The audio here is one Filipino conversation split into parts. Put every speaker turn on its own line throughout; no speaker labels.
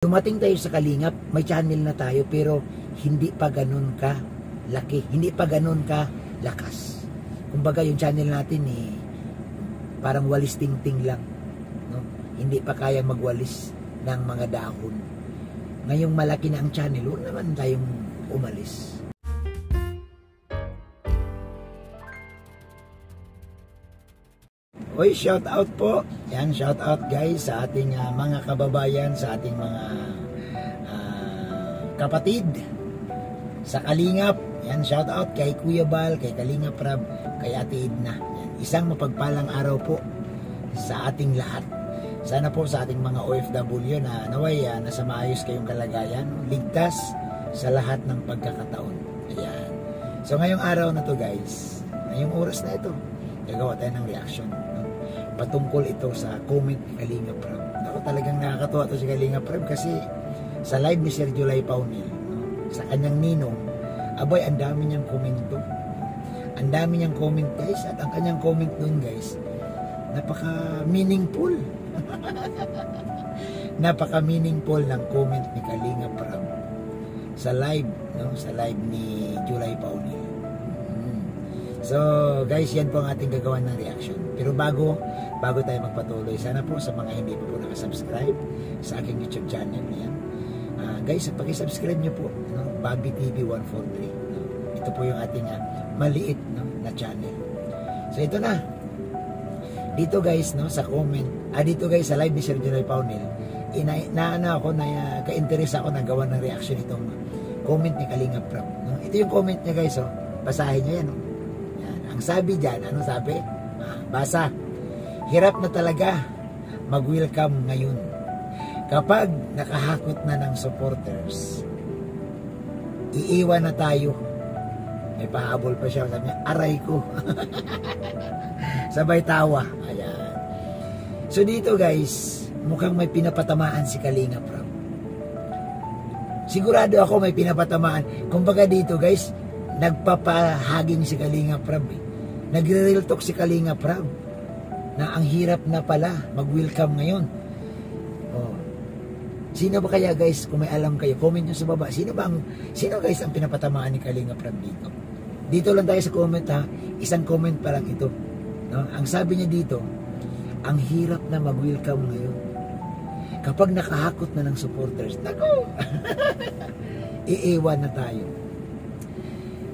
Dumating tayo sa Kalingap, may channel na tayo pero hindi pa ganun ka laki, hindi pa ganun ka lakas. Kumbaga yung channel natin parang walis ting-ting lang, no? Hindi pa kaya magwalis ng mga dahon. Ngayong malaki na ang channel, huwag naman tayong umalis. Oy, shout out po. Yan, shout out guys sa ating mga kababayan, sa ating mga kapatid sa Kalingap. Yan, shout out kay Kuya Bal, kay Kalingap Rab, kay Ate Edna. Yan, isang mapagpalang araw po sa ating lahat. Sana po sa ating mga OFW na naway nasa maayos kayong kalagayan, ligtas sa lahat ng pagkakataon. Ayan. So ngayong araw na to guys, ngayong oras na ito, gagawa tayo ng reaction. Patungkol ito sa comment ni Kalingap Rab. Ako talagang nakakatuwa ito si Kalingap Rab kasi sa live ni Sir July Paunil, sa kanyang ninong, abay, ang dami niyang komento. Ang dami niyang comment guys, at ang kanyang comment nun guys, napaka-meaningful. Napaka-meaningful ng comment ni Kalingap Rab sa live, sa live ni July Paunil. So guys, yan po ang ating gagawan ng reaction. Pero bago tayo magpatuloy, sana po sa mga hindi po nakasubscribe sa aking YouTube channel, yan. Guys, paki-subscribe nyo po, Bobby TV 143. Ito po yung ating maliit na channel. So ito na. Dito guys, sa comment, dito guys sa live ni Sir July Paunil, ka-interest ako na gawa ng reaction itong comment ni Kalingap Rab. Ito yung comment niya guys, basahin niyo yan. Ang sabi dyan, ano sabi? Basa. Hirap na talaga mag-welcome ngayon. Kapag nakahakot na ng supporters, iiwan na tayo. May pahabol pa siya. Sabi niya, aray ko. Sabay tawa. Ayan. So dito guys, mukhang may pinapatamaan si Kalingap Rab. Sigurado ako may pinapatamaan. Kumbaga dito guys, nagpapahaging si Kalingap Rab. Nagre-real talk si Kalingap Rab na ang hirap na pala mag-welcome ngayon. Sino ba kaya guys, kung may alam kayo, comment nyo sa baba. Sino guys ang pinapatamaan ni Kalingap Rab dito? Dito lang tayo sa comment isang comment pa lang ito. Ang sabi niya dito, ang hirap na mag-welcome ngayon. Kapag nakahakot na ng supporters, nako! Iiwan na tayo.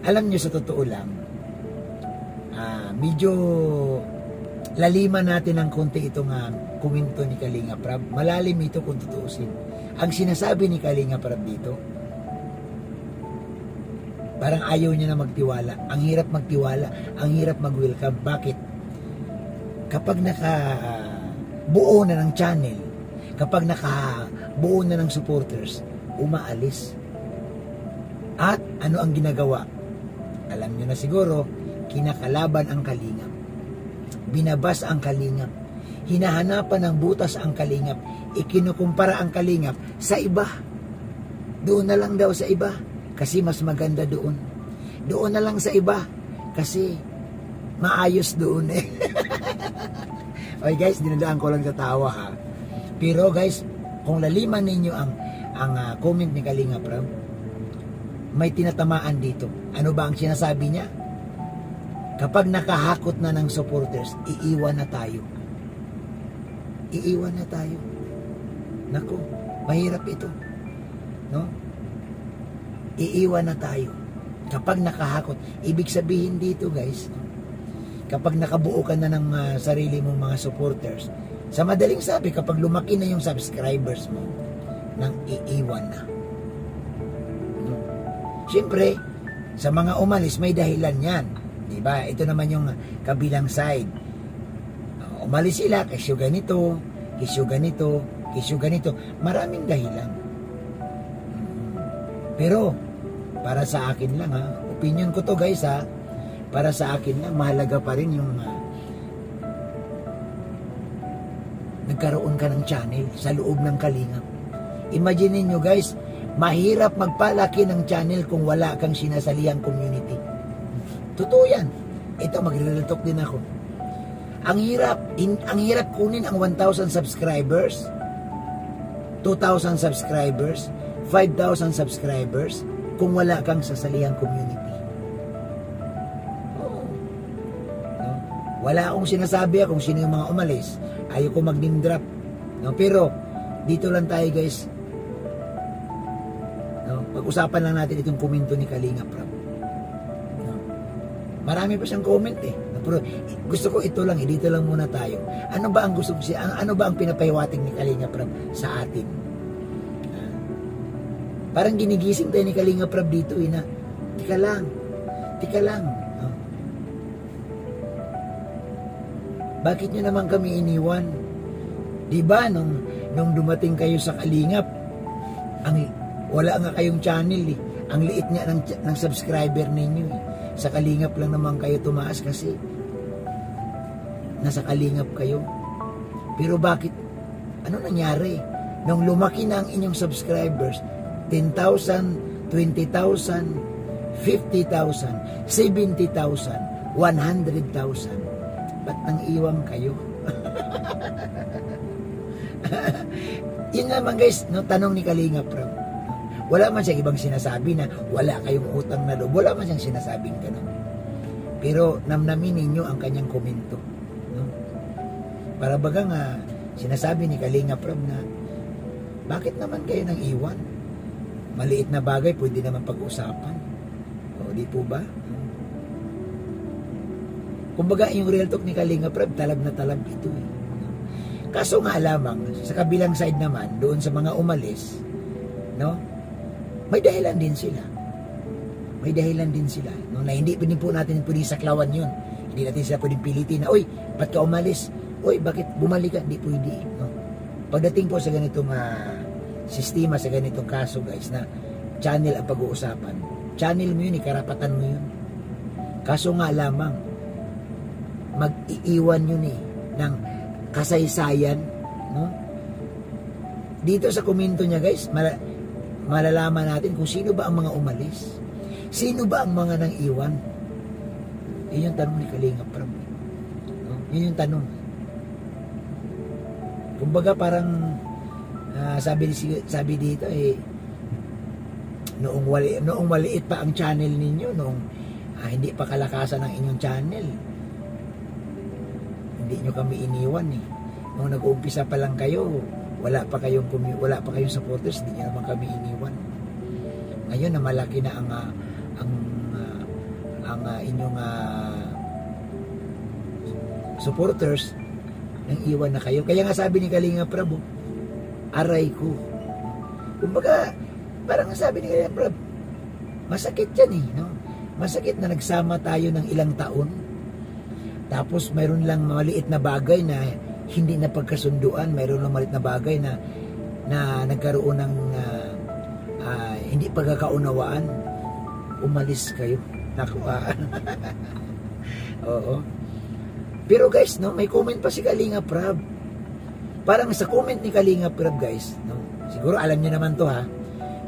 Alam nyo, sa totoo lang, medyo laliman natin ng konti itong komento ni Kalingap Rab. Malalim ito kung tutuusin. Ang sinasabi ni Kalingap Rab dito, parang ayaw niya na magtiwala. Ang hirap magtiwala, ang hirap mag-welcome. Bakit? Kapag nakabuo na ng channel, kapag nakabuo na ng supporters, umaalis. At ano ang ginagawa? Alam niyo na siguro, kinakalaban ang Kalingap. Binabas ang Kalingap. Hinahanapan ng butas ang Kalingap. Ikinukumpara ang Kalingap sa iba. Doon na lang daw sa iba kasi mas maganda doon. Doon na lang sa iba kasi maayos doon eh. Okay guys, dinadaan ko lang sa tawa Pero guys, kung laliman ninyo ang comment ni Kalingap Rab, may tinatamaan dito. Ano ba ang sinasabi niya? Kapag nakahakot na ng supporters, iiwan na tayo. Iiwan na tayo. Naku, mahirap ito. Iiwan na tayo. Kapag nakahakot, ibig sabihin dito guys, kapag nakabuo ka na ng sarili mong mga supporters, sa madaling sabi, kapag lumaki na yung subscribers mo, nang iiwan na. Siyempre, sa mga umalis, may dahilan yan. Diba? Ito naman yung kabilang side. Umalis sila, kisyo ganito, kisyo ganito, kisyo ganito. Maraming dahilan. Pero, para sa akin lang opinion ko to guys para sa akin lang, mahalaga pa rin yung nagkaroon ka ng channel sa loob ng Kalingap. Imagine nyo guys, mahirap magpalaki ng channel kung wala kang sinasalihang community. Totoo yan. Ito, magre-talk din ako. Ang hirap kunin ang 1,000 subscribers 2,000 subscribers, 5,000 subscribers, kung wala kang sasalihang community. Oo. No? Wala akong sinasabi kung sino yung mga umalis. Ayoko mag-name drop. No? Pero, dito lang tayo guys. No? Pag-usapan lang natin itong komento ni Kalinga Prab. No? Marami pa siyang comment eh. No? Pero gusto ko ito lang, dito lang muna tayo. Ano ba ang gusto siya? Ano ba ang pinapahiwatig ni Kalinga Prab sa atin? Parang ginigising tayo ni Kalinga Prab dito na, tika lang. No? Bakit nyo naman kami iniwan? Diba nung dumating kayo sa Kalingap, wala nga kayong channel eh. Ang liit nga ng subscriber ninyo eh. Sa Kalingap lang naman kayo tumaas kasi nasa Kalingap kayo. Pero bakit? Ano nangyari? Nung lumaki na ang inyong subscribers, 10,000, 20,000, 50,000, 70,000, 100,000. Ba't nang iwang kayo? Yun naman guys, no, tanong ni Kalinga Prab. Wala man siyang ibang sinasabi na wala kayong utang na loob. Wala man siyang sinasabing gano'n. Pero namnamin ninyo ang kanyang komento. No? Para baga nga, sinasabi ni Kalinga Prab na bakit naman kayo nang iwan? Maliit na bagay, pwede naman pag-usapan. O, di po ba? Kumbaga, yung real talk ni Kalinga Prab, talab na talab ito eh. Kaso nga lamang, sa kabilang side naman, doon sa mga umalis, no? May dahilan din sila. May dahilan din sila. No? Na hindi po natin pwedeng saklawan yun. Hindi natin sila pwedeng pilitin na, uy, ba't ka umalis? Uy, bakit bumalik ka? Hindi pwede. No? Pagdating po sa ganitong sistema, sa ganitong kaso guys, na channel ang pag-uusapan, channel mo yun, karapatan mo yun. Kaso nga lamang, mag-iiwan yun eh ng kasaysayan, no? Dito sa komento niya guys, malalaman natin kung sino ba ang mga umalis, sino ba ang mga nang iwan. Yun yung tanong ni Kalinga Prab, no? Yun yung tanong. Kumbaga parang sabi dito eh, noong maliit pa ang channel ninyo, noong hindi pa kalakasan ang inyong channel, hindi nyo kami iniwan eh. Noong nag-uumpisa pa lang kayo, wala pa kayong supporters, hindi nyo naman kami iniwan. Ngayon na malaki na ang inyong supporters, nang iwan na kayo. Kaya nga sabi ni Kalinga Prab, aray ko. Kumbaga, parang sabi ni Kalinga Prab, masakit yan eh, no? Masakit na nagsama tayo ng ilang taon, tapos mayroon lang maliit na bagay na hindi na pagkasunduan, mayroon lang maliit na bagay na nagkaroon ng hindi pagkakaunawaan, umalis kayo. Naku, oo. Pero guys, no, may comment pa si Kalinga Prab. Parang sa comment ni Kalinga Prab guys, no, siguro alam niyo naman to ha.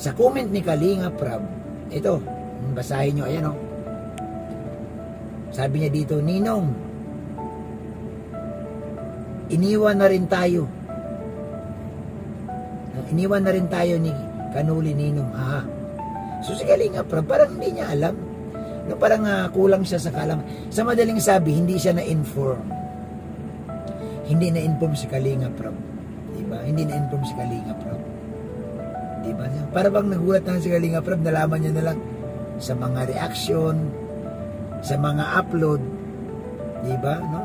Sa comment ni Kalinga Prab, ito, basahin nyo, ayan o. Sabi niya dito, Ninong, iniwan na rin tayo. Iniwan na rin tayo ni Kanuli, Ninong, ha. So si Kalinga Prab, parang hindi niya alam. No, parang kulang siya sa kalam. Sa madaling sabi, hindi siya na-inform. Hindi na-inform si Kalinga Prab. Diba? Hindi na-inform si Kalinga Prab. Diba? Para bang nagulat na si Kalinga Prab, nalaman niya na lang sa mga reaction, sa mga upload. Diba? No?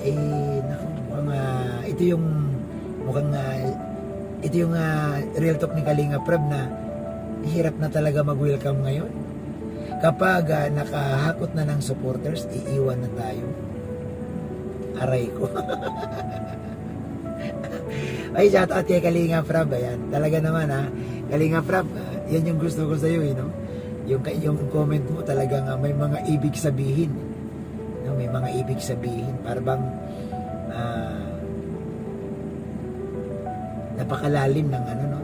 Eh, naku, ito yung real talk ni Kalinga Prab na hirap na talaga mag-welcome ngayon. Kapag nakahakot na ng supporters, iiwan na tayo. Aray ko. Ay, shout out kay Kalinga Prab. Ayan. Talaga naman ha. Kalinga Prab, yan yung gusto ko sa iyo, no? Yung comment mo talagang may mga ibig sabihin. No? May mga ibig sabihin. Para bang napakalalim ng ano, no?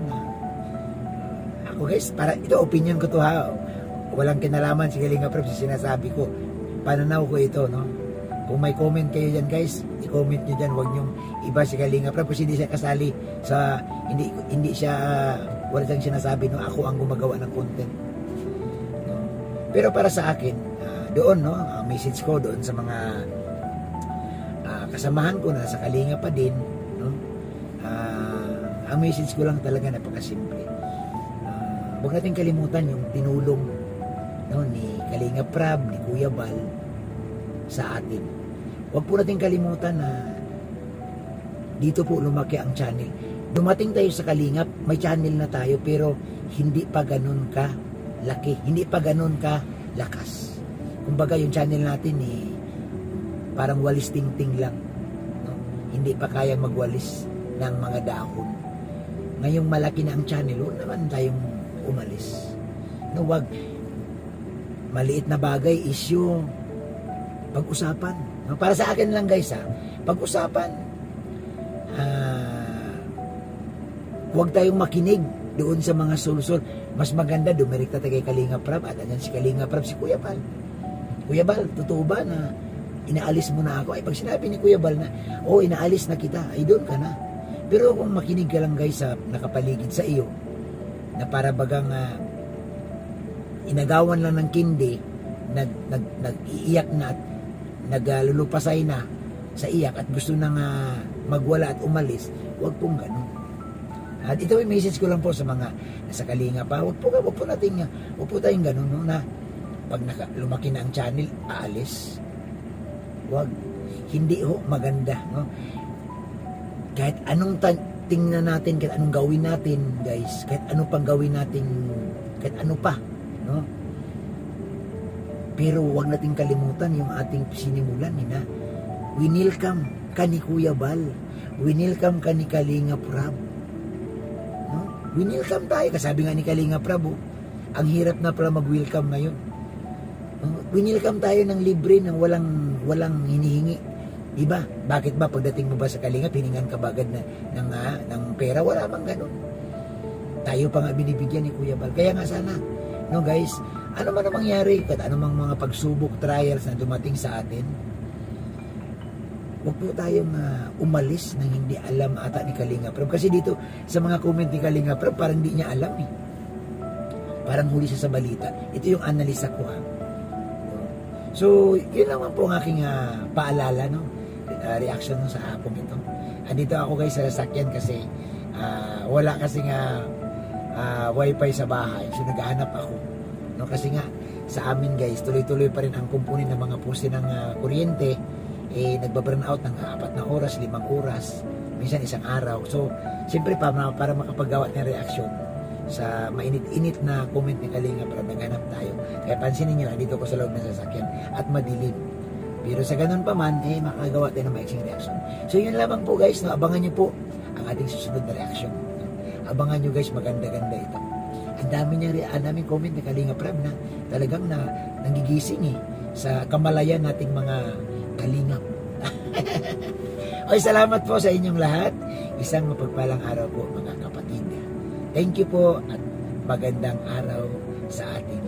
Ako guys, para ito opinion ko to ha. Walang kinalaman si Kalinga Prab sa sinasabi ko. Pananaw ko ito, no? Kung may comment kayo dyan guys, i-comment nyo dyan. Huwag nyo iba si Kalinga Prab kasi hindi siya kasali sa, hindi siya, wala siyang sinasabi no, ako ang gumagawa ng content. No? Pero para sa akin, doon, no, message ko doon sa mga kasamahan ko na sa Kalinga pa din, no? Ang message ko lang talaga napakasimple. Huwag natin kalimutan yung tinulong, no, ni Kalinga Prab, ni Kuya Bal sa atin. Huwag po natin kalimutan na dito po lumaki ang channel. Dumating tayo sa Kalingap, may channel na tayo pero hindi pa ganun ka laki, hindi pa ganun ka lakas. Kumbaga yung channel natin parang walis ting-ting lang, no? Hindi pa kaya magwalis ng mga dahon. Ngayong malaki na ang channel, huwag naman tayong umalis. No, wag maliit na bagay, issue, pag-usapan. No, para sa akin lang guys pag-usapan. Huwag tayong makinig doon sa mga sulsol. Mas maganda dumirekta tayo kay Kalinga Prab at andyan si Kalinga Prab, si Kuya Bal. Kuya Bal, totoo ba na inaalis mo na ako? Ay, pag sinabi ni Kuya Bal na, inaalis na kita, ay doon ka na. Pero kung makinig ka lang guys sa nakapaligid sa iyo, na para bagang inagawan lang ng kindi, nag-iiyak na at naglulupasay na sa iyak at gusto nang magwala at umalis, huwag pong ganun. At ito yung message ko lang po sa mga nasa Kalinga pa, huwag po tayong ganun, no, na pag lumaki na ang channel, aalis. Huwag. Hindi maganda, no? Kahit anong tingnan natin, kahit anong gawin natin, guys, kahit ano pang gawin natin, kahit ano pa, no? Pero huwag nating kalimutan yung ating sinimulan, na winilcome ka ni Kuya Bal, winilcome ka ni Kalinga Prab, no? Winilcome tayo, kasabi nga ni Kalinga Prab, ang hirap na pala mag-welcome ngayon. Winilcome tayo ng libre, ng walang hinihingi. Diba? Bakit ba pagdating mo ba sa Kalinga, piningan ka ba agad ng pera? Wala mang ganun. Tayo pa nga binibigyan ni Kuya Bal. Kaya nga sana, no guys, ano man ang mangyari, kahit ano mang mga pagsubok, trials na dumating sa atin, huwag po tayong umalis nang hindi alam ata ni Kalinga Prab. Kasi dito, sa mga comment ni Kalinga Prab, parang hindi niya alam Parang huli siya sa balita. Ito yung analisa ko So, yun naman po ang aking paalala, no? Reaction sa hapong ito. Andito ako guys sa sasakyan kasi wala kasi wifi sa bahay. So, naghahanap ako. No? Kasi nga, sa amin guys, tuloy-tuloy pa rin ang kumpunin ng mga puse ng kuryente. Nagbaburn out ng 4 na oras, 5 oras, minsan isang araw. So, siyempre para makapagawa ng reaksyon sa mainit-init na comment ni Kalinga para naghanap tayo. Kaya pansinin nyo, dito ko sa loob ng sasakyan at madilim. Pero sa ganun pa man, makagawa tayo ng maiksing reaction. So yun lamang po guys, no? Abangan nyo po ang ating susunod na reaction. No? Abangan nyo guys, maganda-ganda ito. Ang daming comment ni Kalinga Prab na talagang nangigising sa kamalayan nating mga kalingap. Salamat po sa inyong lahat. Isang mapagpalang araw po mga kapatid. Thank you po at magandang araw sa ating